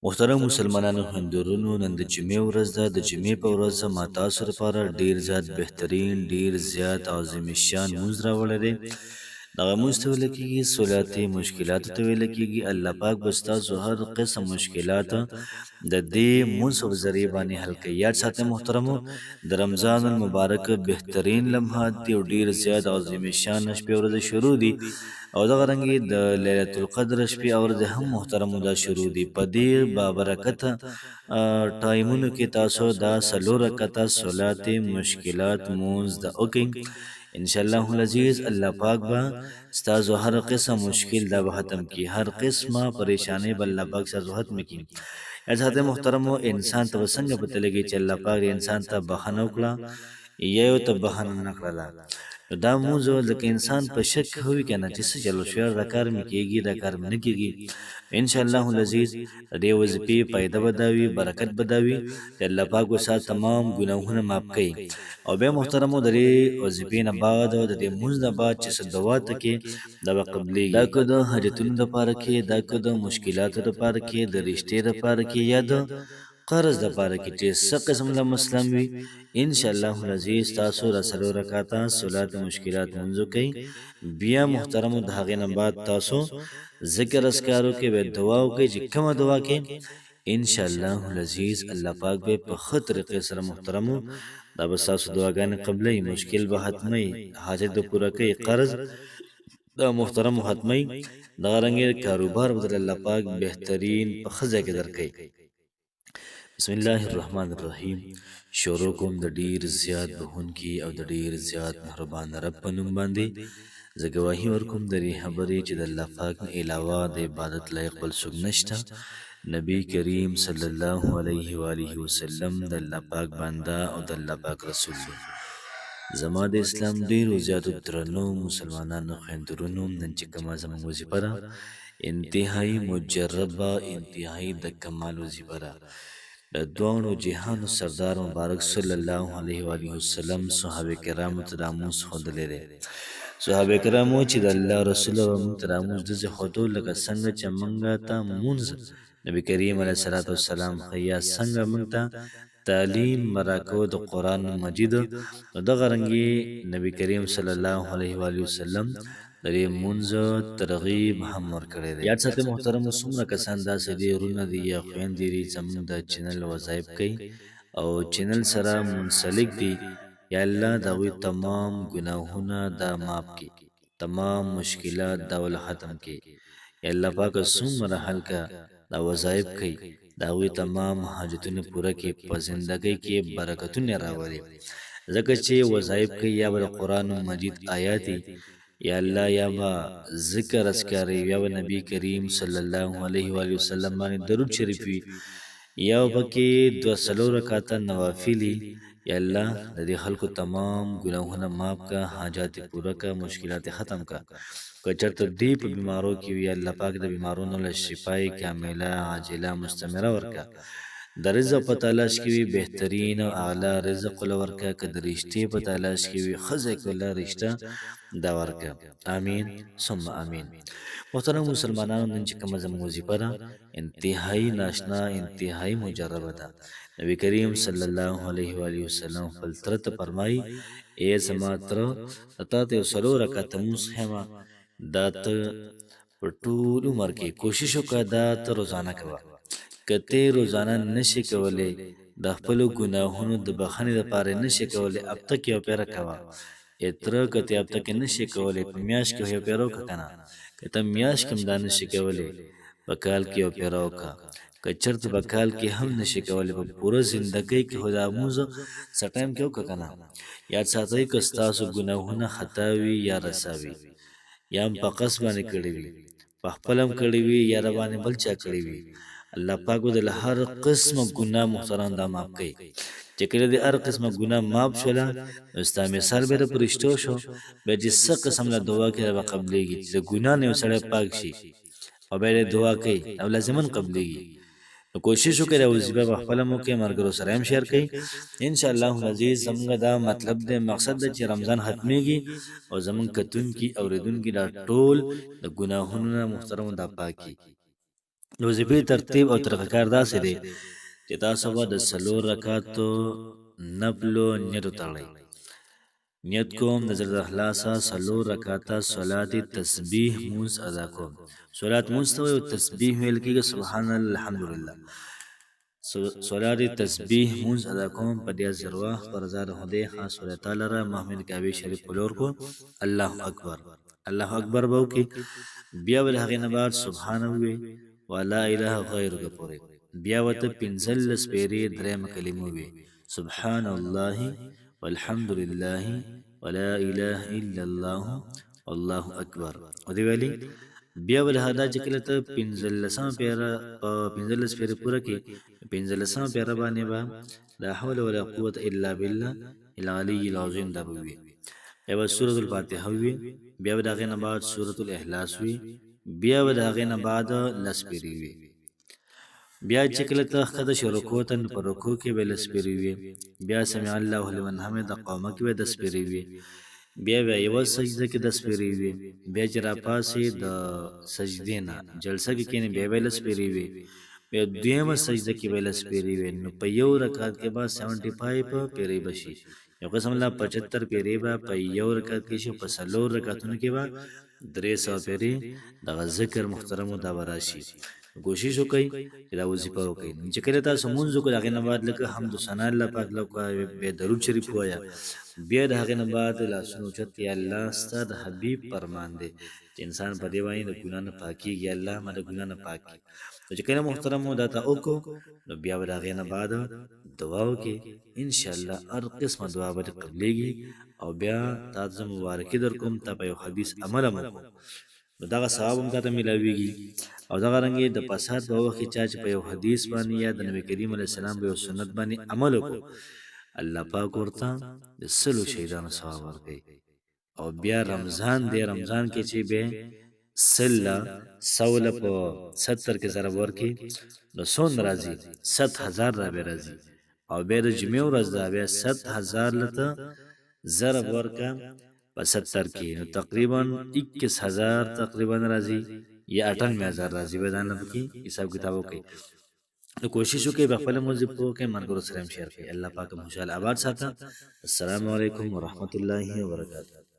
محترم مسلمانانو هندورونو نن د جمعې ورځ ده. د جمعې په ورځ ما تاسو لپاره ډیر زیات بهترین ډیر زیات عظیم الشان مونځ راوړی دی. دغه مونځ ته ویل کېږي صلات مشکلاتو ته ویل کېږي. الله پاک به ستاسو هر قسم مشکلات د دې مونځ په ذریعه باندې حل کوي. یاد ساتئ محترمو، د رمضان المبارک بهترین لمحات دي او ډیر زیات عظیم الشان شپې ورځې شروع دي، او دغه رنګې د لیلة القدر شپې او ورځې هم محترمو دا شروع دي. په دې بابرکته ټایمونو کې تاسو دا څلور رکعته صلات مشکلات مونځ د وکئ. انشاءالله العزیز الله پاک به ستاسو هر قسم مشکل دا به ختم کی، هر قسمه پریشانی به الله پاک ستاسو ختم کی. حضرت محترمو، انسان ته څنګه پته لګي چې الله پاک انسان ته بخښنه وکړه یا یو ته بخښنه نه کړله؟ نو دا مونځ لکه انسان په شک هوي کنه چې څه چلو شوی دا کار مې کېږي دا کار مې نه کېږي. انشاءالله العزیز د دې وظیفې فایده به دا وي، برکت به دا وي چې الله پاک ورسره تمام ګناهونه معاف کوي. او بیا محترمو د دې وظیفې نه بعد او د دې مونځ نه بعد چې څه دعا ته کې دا به قبلېږي. دا که د حاجتونو دپاره کې، دا که د مشکلاتو دپاره کې، د رشتې دپاره کې، یا د قرض دپاره کې چې څه قسم له مسلم وي، انشاءالله العزیز تاسو را څلور رکعته صلات مشکلات مونځ وکئ. بیا محترمو د هغې نه بعد تاسو ذکر اذکار وکئ، بیا دعا وکئ چې کومه دعا کې انشاءالله العزیز الله پاک به په ښه طریقې سره محترمو دا به ستاسو دعاګانې قبلوي، مشکل به ختموي، حاجت به پوره کوي، قرض دا محترمو ختموي، دغه رنګې کاروبار به در الله پاک بهترین په ښه ځای کې درکوي. بسم الله الرحمن الرحیم. شروع کوم د ډیر زیات بخونکي او د ډیر زیات مهربان رب په نوم باندې. زه ګواهي ورکوم د دې خبرې چې د الله پاک نه علاوه د عبادت لایق بل څوک نشته. نبی کریم صلی الله علیه و آله وسلم د الله پاک بنده او د الله پاک رسول دی. زما د اسلام ډیرو زیاتو درنو مسلمانانو خویندرونو، نن چې کومه زموږ وظیفه ده انتهایی مجربه، انتهایی د کمال وظیفه ده. د دوانو جهانو سردار مبارک صلی الله علیه و آله وسلم صحابه کرامو ته دا مونځ ښودلی دی. صحابه کرامو چې د الله رسول به مونږ ته دا مونځ داسې ښودو لکه څنګه چې مونږ ته مونځ نبي کریم علیه الصلاة والسلام ښیي، یا څنګه مونږ ته تعلیم راکوه د قرآن مجید. نو دغه رنګې نبي کریم صلی الله علیه و آله وسلم د دې مونځ ترغیب هم ورکړی دی. یاد ساتئ محترمو، څومره کسان داسې دي وروڼه دي یا خویندې دي زموږ د چینل وظایف کوي او چینل سره منسلک دي، یا الله د هغوی تمام ګناهونه دا معاف کړي، تمام مشکلات دا ول ختم کړي. یا الله پاکه څومره هلکه دا وظایف کوي د هغوی تمام حاجتونه پوره کړي، په زندګۍ کې برکتونه راولي. ځکه چې وظایف کوي یا به د قرآن مجید آیاتي، یا الله یا با ذکر اذکاری، یا به نبی کریم صلی الله علیه و آله وسلم باندې درود شریف وي، یا پکې دوه څلور رکعاته نوافلي. یا الله د دې خلکو تمام ګناهونه معاف کا، حاجات پوره کا، مشکلات ختم کا. که چېرته دې په بیمارو کې وي، الله پاک د بیمارونو له شفای کامله عاجله مستمره ورکا. د رزق په تلاش کې وي بهترین او اعلی رزق ول ورکا. که د رشتې په تلاش کې وي ښځه کوله رشته دا ورکا. امین ثم امین. محترم مسلمانانو، نن چې کومه زموږ وظیفه ده انتهایی ناشنا، انتهایی مجربه ده. نبی کریم صلی الله علیه و آله وسلم خپل تره ته فرمایي، ای زما تره تا ته یو څلور رکعته مونځ ښیمه، دا ته په ټول عمر کې کوشش وکړه دا ته روزانه کوه. که ته روزانه نشي کولی، د خپلو ګناهونو د بخښنې دپاره نشي کولی، هفته کې یو پیره کوه. اتره که ته هفته کې نشي کولی، په میاشت کې یو پیره وکړه که نه. که ته میاشت کې هم دا نشي کولی، په کال کې یو پیره وکړه. که چېرته په کال کې هم نشي کولی، په پوره زندګۍ کې خو دا مونځ څه ټایم کې وکړه که نه. یاد ساتئ که ستاسو ګناهونه خطا وي یا رسا وي، یا هم په قصد باندې کړي وي، په خپل هم کړي وي، یا را باندې بل چا کړي وي، الله پاک به د هر قسمه ګناه محترم دا معاف کوي. چې کله د هر قسمه ګناه معاف شوله، نو ستا مثال بیا د فرشتو شو. بیا چې څه قسم له دعا کې به قبلېږي چې د ګناه نه یو سړی پاک شي او بیا یې دعا کوي او لازماً قبلېږي. نو کوشش وکړئ دا وظیفه په خپله مو کوئ، ملګرو سره هم شیر کوئ. انشاءالله العزیز زموږ دا مطلب دی، مقصد دی چې رمضان ختمیږي او زموږ کتونکي اورېدونکي دا ټول د ګناهونو نه محترمو دا پاکي. د وظیفې ترتیب او طریقه کار داسې دی چې تاسو به د څلور رکعاتو نفلو نیت وتړئ. نیت کوم د زړه د اخلاصه څلور رکعاته صلات تسبیح مونځ ادا کوم. صلات مونځ ته وایي او تسبیح ویل کېږي سبحان الله الحمدلله. صلات تسبیح مونځ ادا کوم په دې ذروه پر رضا د خدای خاص خدای تعالی را محمد کعبه شریف پلور کو الله اکبر الله اکبر به وکړي. بیا به د هغې نه بعد سبحان وي ولا اله غیرک پورې. بیا ورته پنځلس پېرې درېیمه کلمه وي سبحان الله والحمد لله ولا اله الا الله والله اکبر او دی ویلي. بیا ول هدا چې کله ته پنځلسمه پیره پنځلس پیره پوره کې پنځلسمه پیره باندې با لا حول ولا قوت الا بالله العلی العظیم دا به وي. بیا سورۃ الفاتحه وي. بیا د هغې نه بعد سورۃ الاخلاص وي. بیا د هغې نه بعد لس پیرې وي. بیا چې کله ته ښکته شې رکوع ته نو په رکوع کې به لس پیرې وي. بیا سمع الله لمن حمده قومه کې به دس پیرې وي. بیا یوه سجده کې دس پیرې وي. بیا چې راپاسې د سجدې نه جلسه کې کښېنې بیا به لس پیرې وي. بیا دویمه سجده کې به لس پیرې وي. نو په یو رکعت کې به 75 پیرې به شي. یو قسم الله 75 پیرې به په یو رکعت کې شي. په څلور رکعتونو کې به 300 پیرې دغه ذکر محترمو دا به راشي. کوشش وکړئ چې دا وظیفه وکړئ. چې کله تاسو مونځ وکړئ د هغې نه بعد لکه حمد و ثنا الله پاک له وکړه. بیا درود شریف ووایه. بیا د هغې نه بعد لاسونه اوچت یا الله ستا د حبیب فرمان دی چې انسان په دې باندې د ګناه نه پاکېږي. الله ما د ګناه نه پاک کړي. نو چې کله محترمو دا ته وکړو نو بیا به د هغې نه بعد دعا وکړې. انشاءالله هر قسمه دعا به دې قبلېږي. او بیا تا ته زه مبارکي در کوم تا په یو حدیث عمل هم وکړو نو دغه ثواب هم تا ته میلاویږي. او دغه رنګې د فساد په وخت کې چا چې په یو حدیث باندې یا د نبي کریم علیه السلام په یو سنت باندې عمل وکړو الله پاک ورته د سلو شهیدانو ثواب ورکوي. او بیا رمضان دی رمضان کې چې به سله سوله په 70 کې ضرب ورکړي نو څومره راځي 100,000 را به راځي. او بیا د جمعې ورځ ده بیا 100,000 لته ضرب ورکه په 70 کې نو تقریبا 21,000 تقریبا راځي یا 98,000 راځي. به دا نه پکې حساب کتاب وکړئ. نو کوشش وکړئ په خپله موضوع پوه کړئ ملګرو سره هم شیر کړئ. الله پاک مو خوشحاله آباد ساته. السلام علیکم ورحمة الله وبرکاته.